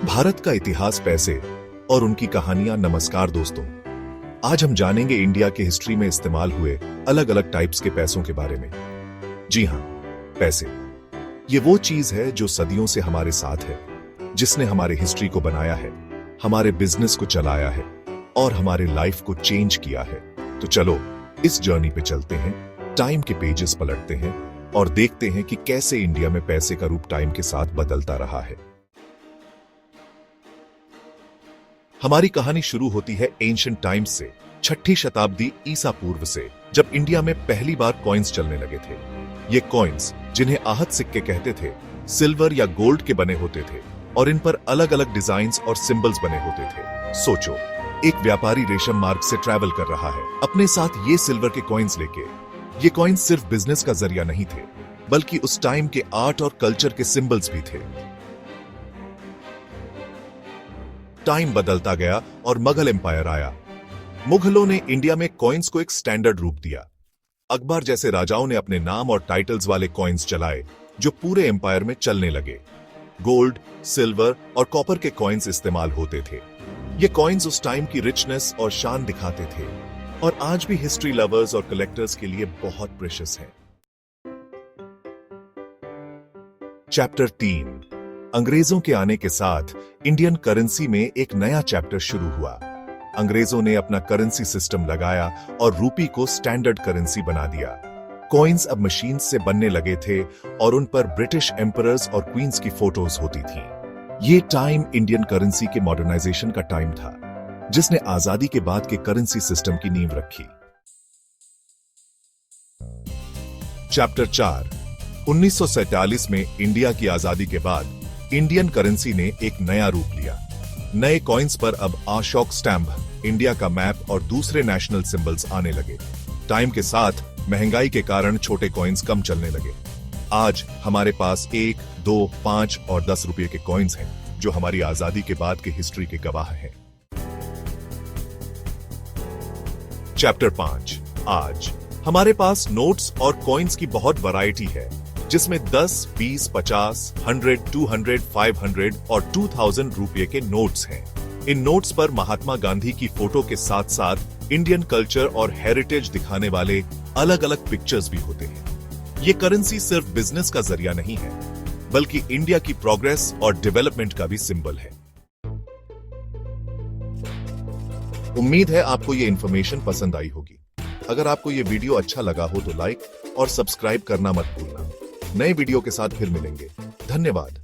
भारत का इतिहास, पैसे और उनकी कहानियां। नमस्कार दोस्तों, आज हम जानेंगे इंडिया के हिस्ट्री में इस्तेमाल हुए अलग अलग टाइप्स के पैसों के बारे में। जी हां, पैसे ये वो चीज है जो सदियों से हमारे साथ है, जिसने हमारे हिस्ट्री को बनाया है, हमारे बिजनेस को चलाया है और हमारे लाइफ को चेंज किया है। तो चलो इस जर्नी पे चलते हैं, टाइम के पेजेस पलटते हैं और देखते हैं कि कैसे इंडिया में पैसे का रूप टाइम के साथ बदलता रहा है। हमारी कहानी शुरू होती है एंशिएंट टाइम्स से, 6ठी शताब्दी ईसा पूर्व से, जब इंडिया में पहली बार कॉइन्स चलने लगे थे। ये कॉइन्स, जिन्हें आहत सिक्के कहते थे, सिल्वर या गोल्ड के बने होते थे और इन पर अलग अलग डिजाइन्स और सिंबल्स बने होते थे। सोचो, एक व्यापारी रेशम मार्ग से ट्रैवल कर रहा है अपने साथ ये सिल्वर के कॉइन्स लेके। ये कॉइन्स सिर्फ बिजनेस का जरिया नहीं थे, बल्कि उस टाइम के आर्ट और कल्चर के सिंबल्स भी थे। टाइम बदलता गया और मुगल एम्पायर आया। मुगलों ने इंडिया में कॉइन्स को एक स्टैंडर्ड रूप दिया। अकबर जैसे राजाओं ने अपने नाम और टाइटल्स वाले कॉइन्स चलाए, जो पूरे एम्पायर में चलने लगे। गोल्ड, सिल्वर और कॉपर के कॉइन्स इस्तेमाल होते थे। ये कॉइन्स उस टाइम की रिचनेस और शान दिखाते थे और आज भी हिस्ट्री लवर्स और कलेक्टर्स के लिए बहुत प्रेशियस हैं। चैप्टर 3, अंग्रेजों के आने के साथ इंडियन करेंसी में एक नया चैप्टर शुरू हुआ। अंग्रेजों ने अपना करेंसी सिस्टम लगाया और रूपी को स्टैंडर्ड करेंसी बना दिया। कॉइन्स अब मशीन से बनने लगे थे और उन पर ब्रिटिश एम्परर्स और क्वींस की फोटोज होती थी। ये टाइम इंडियन करेंसी के मॉडर्नाइजेशन का टाइम था, जिसने आजादी के बाद के करेंसी सिस्टम की नींव रखी। चैप्टर 4, 1947 में इंडिया की आजादी के बाद इंडियन करेंसी ने एक नया रूप लिया। नए कॉइन्स पर अब अशोक स्टैम्प, इंडिया का मैप और दूसरे नेशनल सिंबल्स आने लगे। टाइम के साथ महंगाई के कारण छोटे कॉइन्स कम चलने लगे। आज हमारे पास 1, 2, 5 और 10 रुपए के कॉइन्स हैं, जो हमारी आजादी के बाद की हिस्ट्री के गवाह हैं। चैप्टर 5, आज हमारे पास नोट्स और कॉइन्स की बहुत वैरायटी है, जिसमें 10, 20, 50, 100, 200, 500 और 2000 रुपए के नोट्स हैं। इन नोट्स पर महात्मा गांधी की फोटो के साथ साथ इंडियन कल्चर और हेरिटेज दिखाने वाले अलग अलग पिक्चर्स भी होते हैं। ये करेंसी सिर्फ बिजनेस का जरिया नहीं है, बल्कि इंडिया की प्रोग्रेस और डेवलपमेंट का भी सिंबल है। उम्मीद है आपको ये इंफॉर्मेशन पसंद आई होगी। अगर आपको ये वीडियो अच्छा लगा हो तो लाइक और सब्सक्राइब करना मत भूलना। नए वीडियो के साथ फिर मिलेंगे। धन्यवाद।